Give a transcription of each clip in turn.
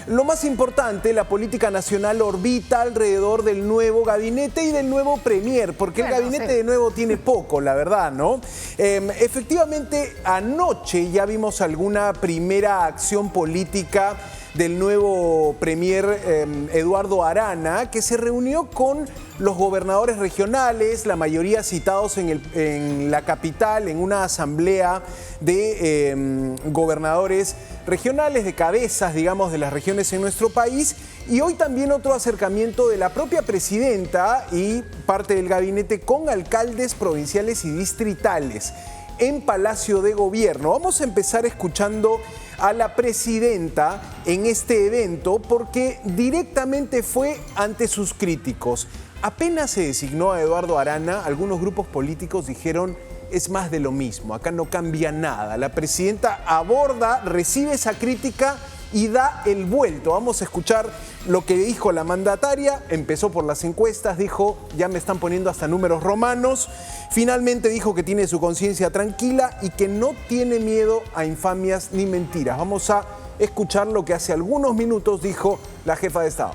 Lo más importante, la política nacional orbita alrededor del nuevo gabinete y del nuevo premier, porque el gabinete de nuevo tiene poco, la verdad, ¿no? Efectivamente, anoche ya vimos alguna primera acción política del nuevo premier Eduardo Arana, que se reunió con los gobernadores regionales, la mayoría citados en la capital, en una asamblea de gobernadores regionales, de cabezas, digamos, de las regiones en nuestro país. Y hoy también otro acercamiento de la propia presidenta y parte del gabinete con alcaldes provinciales y distritales en Palacio de Gobierno. Vamos a empezar escuchando a la presidenta en este evento porque directamente fue ante sus críticos. Apenas se designó a Eduardo Arana, algunos grupos políticos dijeron: es más de lo mismo, acá no cambia nada. La presidenta aborda, recibe esa crítica y da el vuelto. Vamos a escuchar lo que dijo la mandataria. Empezó por las encuestas, dijo: ya me están poniendo hasta números romanos. Finalmente dijo que tiene su conciencia tranquila y que no tiene miedo a infamias ni mentiras. Vamos a escuchar lo que hace algunos minutos dijo la jefa de Estado.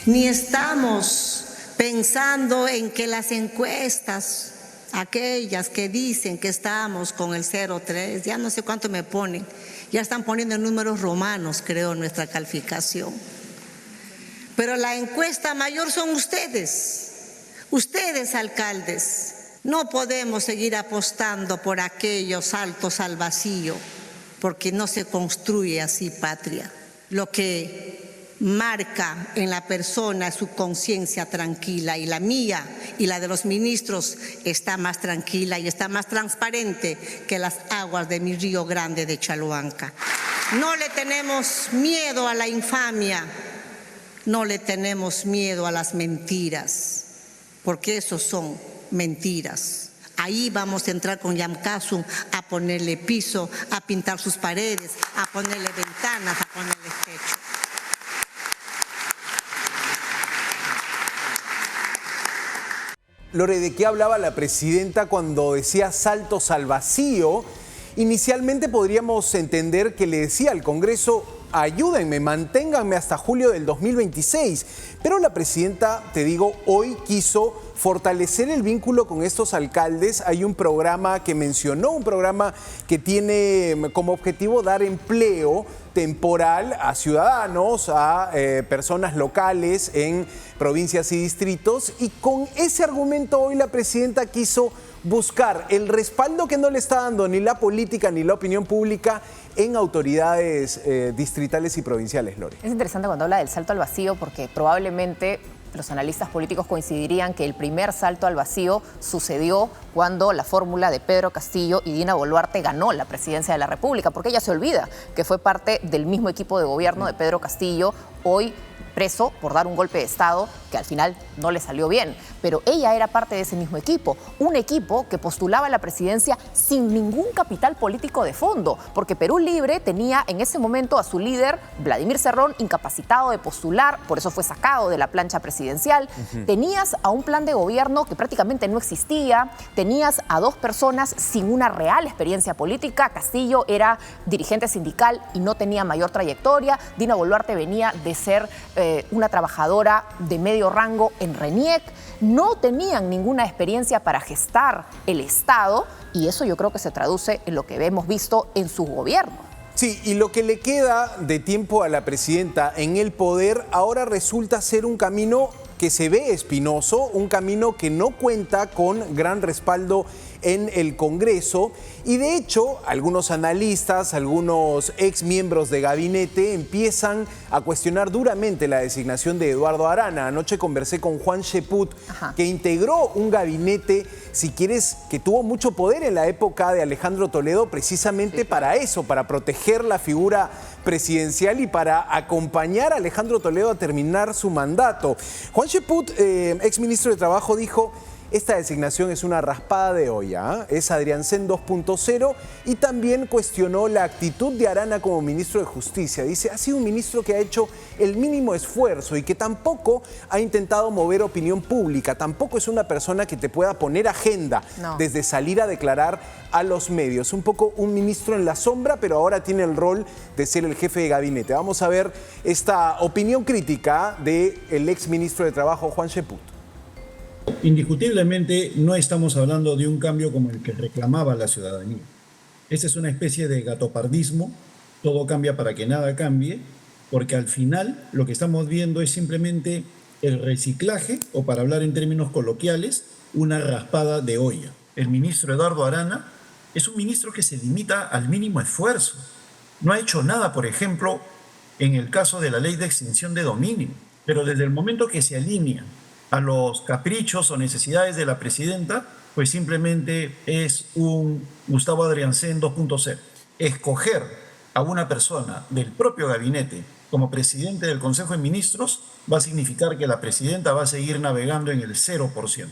Ni estamos pensando en que las encuestas, aquellas que dicen que estamos con el 0,3, ya no sé cuánto me ponen, ya están poniendo números romanos, creo, nuestra calificación. Pero la encuesta mayor son ustedes alcaldes. No podemos seguir apostando por aquellos saltos al vacío, porque no se construye así patria. Lo que marca en la persona su conciencia tranquila, y la mía y la de los ministros está más tranquila y está más transparente que las aguas de mi Río Grande de Chaloanca. No le tenemos miedo a la infamia, no le tenemos miedo a las mentiras, porque esos son mentiras. Ahí vamos a entrar con Yamkasun a ponerle piso, a pintar sus paredes, a ponerle ventanas, a ponerle techo. Lore, ¿de qué hablaba la presidenta cuando decía saltos al vacío? Inicialmente podríamos entender que le decía al Congreso: ayúdenme, manténganme hasta julio del 2026. Pero la presidenta, te digo, hoy quiso fortalecer el vínculo con estos alcaldes. Hay un programa que mencionó, un programa que tiene como objetivo dar empleo temporal a ciudadanos, a personas locales en provincias y distritos. Y con ese argumento hoy la presidenta quiso buscar el respaldo que no le está dando ni la política ni la opinión pública en autoridades distritales y provinciales, Lore. Es interesante cuando habla del salto al vacío, porque probablemente los analistas políticos coincidirían que el primer salto al vacío sucedió cuando la fórmula de Pedro Castillo y Dina Boluarte ganó la presidencia de la República, porque ella se olvida que fue parte del mismo equipo de gobierno de Pedro Castillo, hoy preso por dar un golpe de Estado que al final no le salió bien. Pero ella era parte de ese mismo equipo, un equipo que postulaba a la presidencia sin ningún capital político de fondo, porque Perú Libre tenía en ese momento a su líder, Vladimir Cerrón, incapacitado de postular, por eso fue sacado de la plancha presidencial. Tenías a un plan de gobierno que prácticamente no existía, tenías a dos personas sin una real experiencia política. Castillo era dirigente sindical y no tenía mayor trayectoria. Dina Boluarte venía de ser una trabajadora de medio rango en RENIEC. No tenían ninguna experiencia para gestar el Estado, y eso yo creo que se traduce en lo que hemos visto en su gobierno. Sí, y lo que le queda de tiempo a la presidenta en el poder ahora resulta ser un camino que se ve espinoso, un camino que no cuenta con gran respaldo en el Congreso. Y de hecho, algunos analistas, algunos exmiembros de gabinete empiezan a cuestionar duramente la designación de Eduardo Arana. Anoche conversé con Juan Cheput, que integró un gabinete, si quieres, que tuvo mucho poder en la época de Alejandro Toledo, precisamente para eso, para proteger la figura presidencial y para acompañar a Alejandro Toledo a terminar su mandato. Juan Cheput, exministro de Trabajo, dijo: esta designación es una raspada de olla, ¿eh? Es Adriansen 2.0 y también cuestionó la actitud de Arana como ministro de Justicia. Dice, ha sido un ministro que ha hecho el mínimo esfuerzo y que tampoco ha intentado mover opinión pública, tampoco es una persona que te pueda poner agenda desde salir a declarar a los medios. Un poco un ministro en la sombra, pero ahora tiene el rol de ser el jefe de gabinete. Vamos a ver esta opinión crítica del ex ministro de Trabajo, Juan Cheput. Indiscutiblemente no estamos hablando de un cambio como el que reclamaba la ciudadanía. Esta es una especie de gatopardismo, todo cambia para que nada cambie, porque al final lo que estamos viendo es simplemente el reciclaje, o para hablar en términos coloquiales, una raspada de olla. El ministro Eduardo Arana es un ministro que se limita al mínimo esfuerzo. No ha hecho nada, por ejemplo, en el caso de la ley de extinción de dominio, pero desde el momento que se alinea a los caprichos o necesidades de la presidenta, pues simplemente es un Gustavo Adriansen 2.0. Escoger a una persona del propio gabinete como presidente del Consejo de Ministros va a significar que la presidenta va a seguir navegando en el 0%.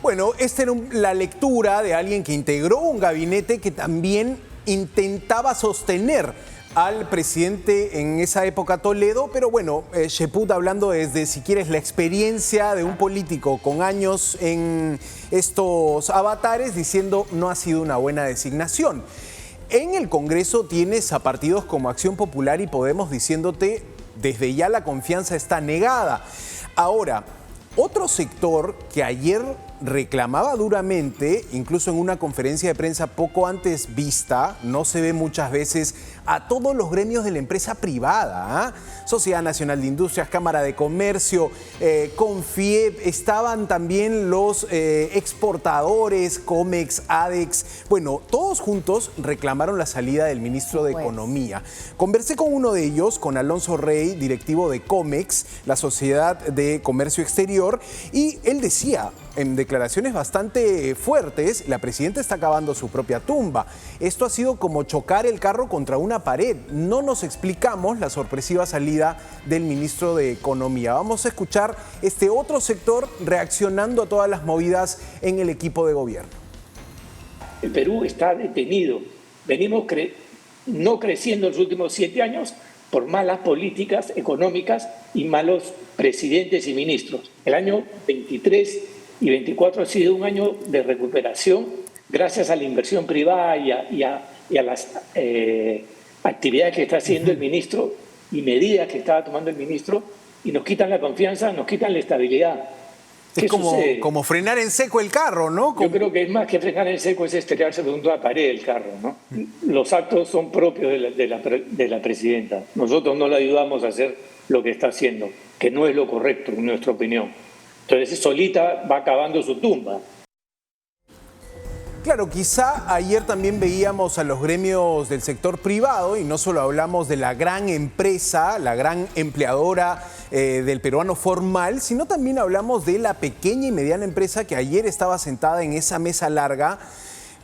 Bueno, esta era la lectura de alguien que integró un gabinete que también intentaba sostener al presidente en esa época Toledo, pero bueno, Cheput hablando desde, si quieres, la experiencia de un político con años en estos avatares, diciendo no ha sido una buena designación. En el Congreso tienes a partidos como Acción Popular y Podemos diciéndote desde ya la confianza está negada. Ahora, otro sector que ayer reclamaba duramente, incluso en una conferencia de prensa poco antes vista, no se ve muchas veces, a todos los gremios de la empresa privada, Sociedad Nacional de Industrias, Cámara de Comercio, Confiep, estaban también los exportadores, Comex, ADEX, bueno, todos juntos reclamaron la salida del ministro de Economía. Conversé con uno de ellos, con Alonso Rey, directivo de Comex, la Sociedad de Comercio Exterior, y él decía, en declaraciones bastante fuertes, la presidenta está cavando su propia tumba. Esto ha sido como chocar el carro contra una pared. No nos explicamos la sorpresiva salida del ministro de Economía. Vamos a escuchar este otro sector reaccionando a todas las movidas en el equipo de gobierno. El Perú está detenido. Venimos no creciendo en los últimos 7 años por malas políticas económicas y malos presidentes y ministros. El año 23 y 24 ha sido un año de recuperación gracias a la inversión privada y a las actividades que está haciendo el ministro y medidas que estaba tomando el ministro, y nos quitan la confianza, nos quitan la estabilidad. Es como frenar en seco el carro, ¿no? Yo creo que es más que frenar en seco, es estrellarse contra la pared del carro, ¿no? Los actos son propios de la presidenta. Nosotros no la ayudamos a hacer lo que está haciendo, que no es lo correcto, en nuestra opinión. Entonces, solita va acabando su tumba. Claro, quizá ayer también veíamos a los gremios del sector privado y no solo hablamos de la gran empresa, la gran empleadora del peruano formal, sino también hablamos de la pequeña y mediana empresa que ayer estaba sentada en esa mesa larga,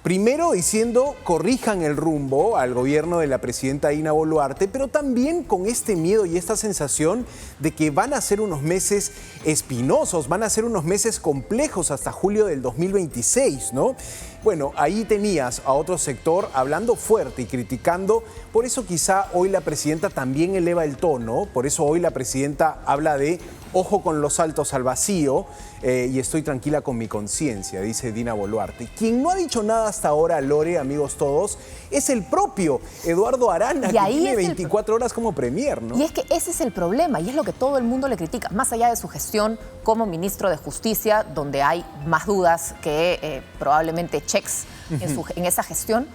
primero diciendo corrijan el rumbo al gobierno de la presidenta Dina Boluarte, pero también con este miedo y esta sensación de que van a ser unos meses espinosos, van a ser unos meses complejos hasta julio del 2026, ¿no? Bueno, ahí tenías a otro sector hablando fuerte y criticando, por eso quizá hoy la presidenta también eleva el tono, por eso hoy la presidenta habla de ojo con los saltos al vacío y estoy tranquila con mi conciencia, dice Dina Boluarte. Quien no ha dicho nada hasta ahora, Lore, amigos todos, es el propio Eduardo Arana, que tiene 24 horas como premier, ¿no? Y es que ese es el problema y es lo que todo el mundo le critica, más allá de su gestión como ministro de Justicia, donde hay más dudas que probablemente checks en esa gestión,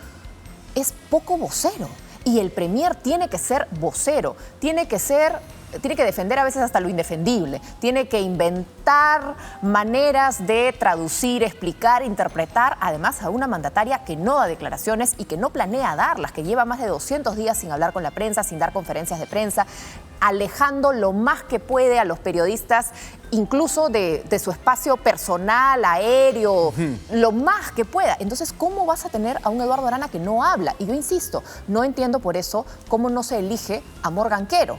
es poco vocero. Y el premier tiene que ser vocero, tiene que defender a veces hasta lo indefendible, tiene que inventar maneras de traducir, explicar, interpretar, además a una mandataria que no da declaraciones y que no planea darlas, que lleva más de 200 días sin hablar con la prensa, sin dar conferencias de prensa, alejando lo más que puede a los periodistas, incluso de su espacio personal, aéreo, lo más que pueda. Entonces, ¿cómo vas a tener a un Eduardo Arana que no habla? Y yo insisto, no entiendo por eso cómo no se elige a Morgan Quero.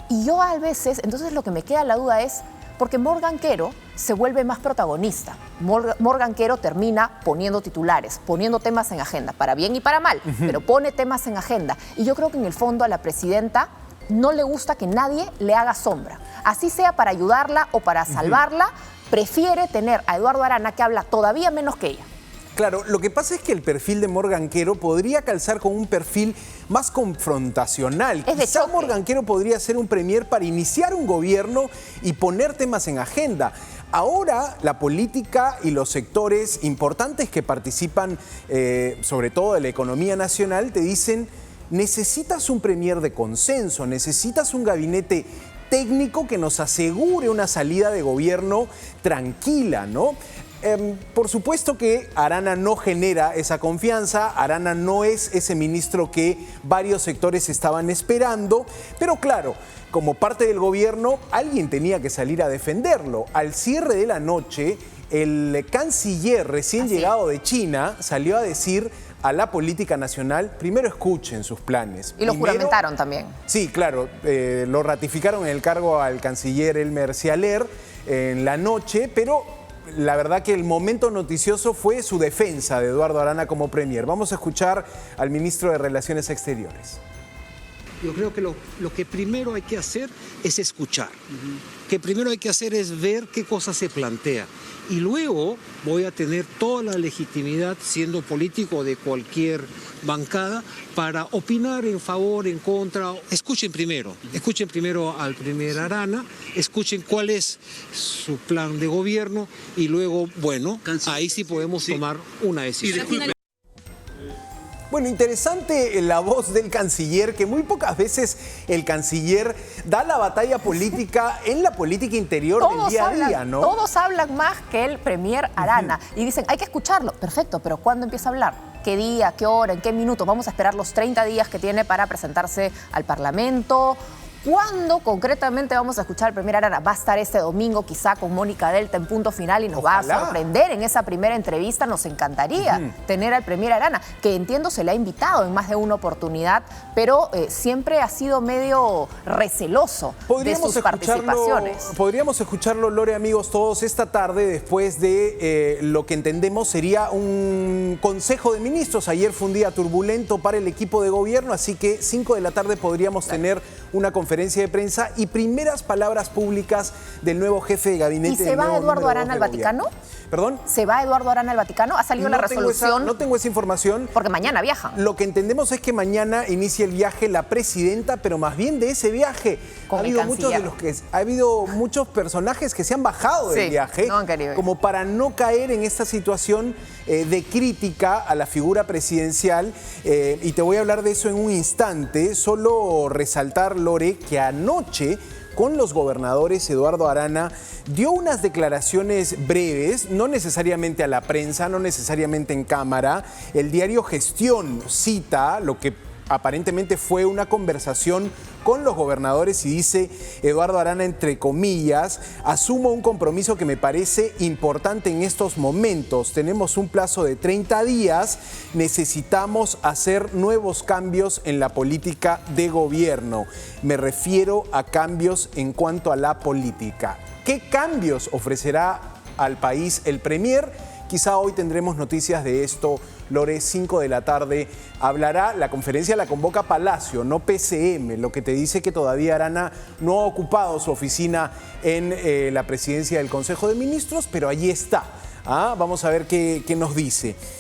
Y yo a veces, entonces lo que me queda la duda es, porque Morgan Quero se vuelve más protagonista. Morgan Quero termina poniendo titulares, poniendo temas en agenda, para bien y para mal, pero pone temas en agenda. Y yo creo que en el fondo a la presidenta no le gusta que nadie le haga sombra. Así sea para ayudarla o para salvarla, prefiere tener a Eduardo Arana, que habla todavía menos que ella. Claro, lo que pasa es que el perfil de Morgan Quero podría calzar con un perfil más confrontacional. Quizá Morgan Quero podría ser un premier para iniciar un gobierno y poner temas en agenda. Ahora la política y los sectores importantes que participan, sobre todo de la economía nacional, te dicen: necesitas un premier de consenso, necesitas un gabinete técnico que nos asegure una salida de gobierno tranquila, ¿no? Por supuesto que Arana no genera esa confianza, Arana no es ese ministro que varios sectores estaban esperando, pero claro, como parte del gobierno, alguien tenía que salir a defenderlo. Al cierre de la noche, el canciller recién llegado de China salió a decir a la política nacional: primero escuchen sus planes. Y lo juramentaron también. Sí, claro, lo ratificaron en el cargo al canciller Elmer Cialer en la noche, pero la verdad que el momento noticioso fue su defensa de Eduardo Arana como premier. Vamos a escuchar al ministro de Relaciones Exteriores. Yo creo que lo que primero hay que hacer es escuchar. Que primero hay que hacer es ver qué cosa se plantea. Y luego voy a tener toda la legitimidad, siendo político de cualquier bancada, para opinar en favor, en contra. Escuchen primero al primer Arana, escuchen cuál es su plan de gobierno y luego, bueno, ahí sí podemos tomar una decisión. Bueno, interesante la voz del canciller, que muy pocas veces el canciller da la batalla política en la política interior del día a día, ¿no? Todos hablan más que el premier Arana y dicen: hay que escucharlo. Perfecto, pero ¿cuándo empieza a hablar? ¿Qué día, qué hora, en qué minuto? Vamos a esperar los 30 días que tiene para presentarse al Parlamento. ¿Cuándo concretamente vamos a escuchar al premier Arana? Va a estar este domingo quizá con Mónica Delta en Punto Final y nos va a sorprender en esa primera entrevista. Nos encantaría tener al premier Arana, que entiendo se le ha invitado en más de una oportunidad, pero siempre ha sido medio receloso de sus participaciones. Podríamos escucharlo, Lore, amigos, todos esta tarde, después de lo que entendemos sería un consejo de ministros. Ayer fue un día turbulento para el equipo de gobierno, así que 5 de la tarde podríamos tener una conferencia de prensa y primeras palabras públicas del nuevo jefe de gabinete. ¿Y se va Eduardo Arana al Vaticano? ¿Perdón? ¿Se va Eduardo Arana al Vaticano? ¿Ha salido la resolución? No tengo esa información. Porque mañana viajan. Lo que entendemos es que mañana inicia el viaje la presidenta, pero más bien de ese viaje ha habido muchos personajes que se han bajado del viaje, no han querido ir, como para no caer en esta situación de crítica a la figura presidencial. Y te voy a hablar de eso en un instante. Solo resaltar, Lore, que anoche, con los gobernadores, Eduardo Arana dio unas declaraciones breves, no necesariamente a la prensa, no necesariamente en cámara. El diario Gestión cita lo que aparentemente fue una conversación con los gobernadores y dice Eduardo Arana, entre comillas: asumo un compromiso que me parece importante en estos momentos. Tenemos un plazo de 30 días. Necesitamos hacer nuevos cambios en la política de gobierno. Me refiero a cambios en cuanto a la política. ¿Qué cambios ofrecerá al país el premier? Quizá hoy tendremos noticias de esto, Lore. 5 de la tarde hablará. La conferencia la convoca Palacio, no PCM, lo que te dice que todavía Arana no ha ocupado su oficina en la presidencia del Consejo de Ministros, pero allí está. Vamos a ver qué nos dice.